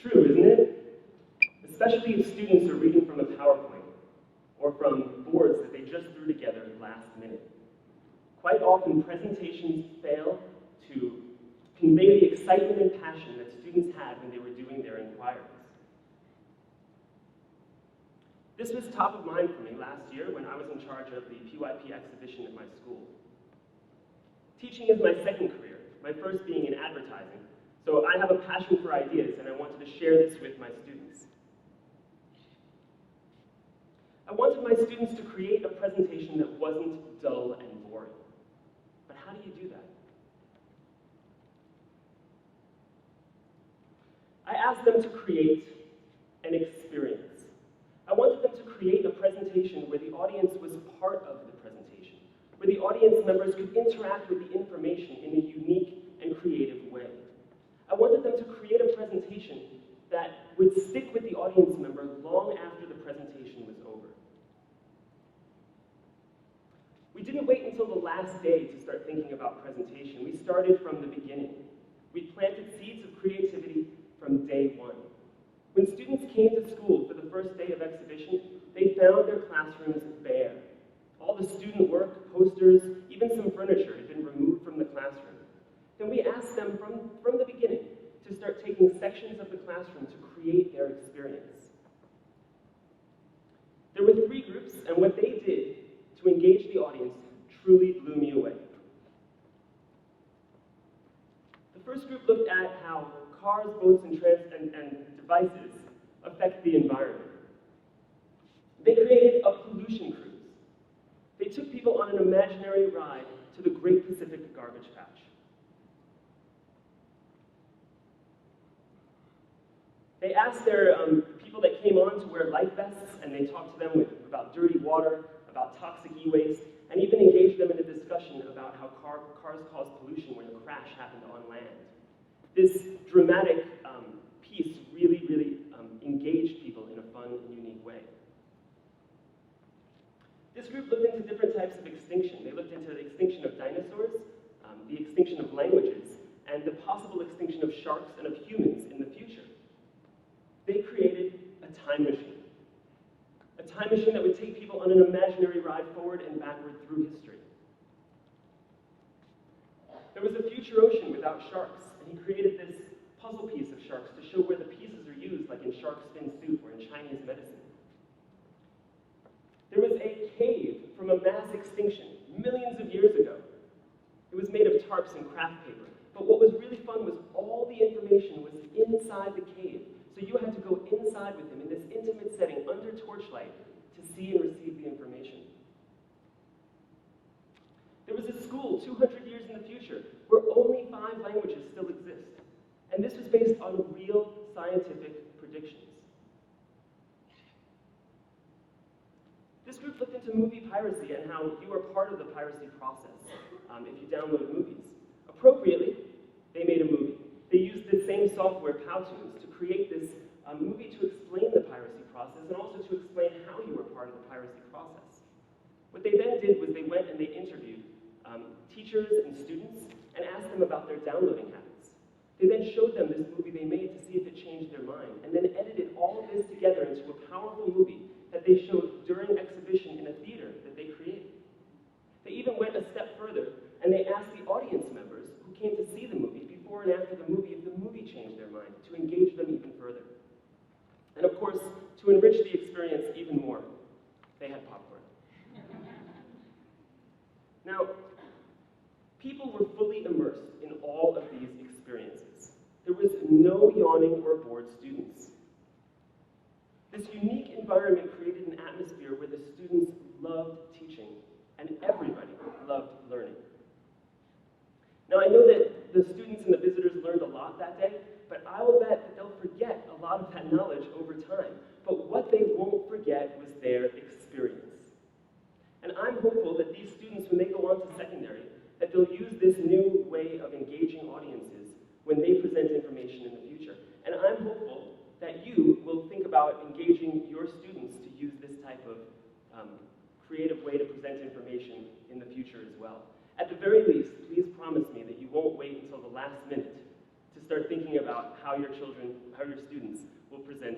true, isn't it? Especially if students are reading from a PowerPoint or from boards that they just threw together last minute. Quite often, presentations fail to convey the excitement and passion that students had when they were doing their inquiries. This was top of mind for me last year when I was in charge of the PYP exhibition at my school. Teaching is my second career, my first being in advertising, so I have a passion for ideas and I wanted to share this with my students. I wanted my students to create a presentation that wasn't dull and boring. But how do you do that? I asked them to create an experience. I wanted them to create a presentation where the audience was part of the presentation, where the audience members could interact with the information in a unique and creative way. I wanted them to create a presentation that would stick with the audience member long after the presentation was over. We didn't wait until the last day to start thinking about presentation. We started from the beginning. We planted seeds of creativity from day one. When students came to school for the first day of exhibition, they found their classrooms bare. All the student work, posters, even some furniture had been removed from the classroom. Then we asked them from the beginning to start taking sections of the classroom to create their experience. There were 3 groups, and what they did to engage the audience truly blew me away. The first group looked at how cars, boats, and devices affect the environment. They created a pollution cruise. They took people on an imaginary ride to the Great Pacific Garbage Patch. They asked their people that came on to wear life vests, and they talked to them about dirty water, about toxic e-waste, and even engaged them in a discussion about how cars cause pollution when a crash happened on land. This dramatic piece really engaged people in a fun and unique way. This group looked into different types of extinction. They looked into the extinction of dinosaurs, the extinction of languages, and the possible extinction of sharks and of humans in the future. They created a time machine that would take people on an imaginary ride forward and backward through history. There was a future ocean without sharks, and he created this puzzle piece of sharks to show where the pieces are used, like in shark fin soup or in Chinese medicine. There was a cave from a mass extinction millions of years ago. It was made of tarps and craft paper, but what was really fun was all the information was inside the cave, so you had to go inside with him in this intimate setting under torchlight to see and receive the information. There was a school 200 years in the future where only 5 languages still exist. And this was based on real scientific predictions. This group looked into movie piracy and how you are part of the piracy process if you download movies. Appropriately, they made a movie. They used the same software, Powtoons, to create this movie to explain the piracy process and also to explain how you were part of the piracy process. What they then did was they went and they interviewed teachers and students and asked them about their downloading habits. They then showed them this movie they made to see if it changed their mind, and then edited all of this together into a powerful movie that they showed during exhibition in a theater that they created. They even went a step further, and they asked the audience members who came to see the movie before and after the movie if the movie changed their mind, to engage them even further. And of course, to enrich the experience even more, they had popcorn. Now, people were fully immersed in all of these experiences. There was no yawning or bored students. This unique environment created an atmosphere where the students loved teaching and everybody loved learning. Now, I know that the students and the visitors learned a lot that day, but I will bet that they'll forget a lot of that knowledge over time. But what they won't forget was their experience. And I'm hopeful that these students, when they go on to secondary, that they'll use this new way of engaging audiences when they present information in the future. And I'm hopeful that you will think about engaging your students to use this type of creative way to present information in the future as well. At the very least, please promise me that you won't wait until the last minute to start thinking about how your children, how your students will present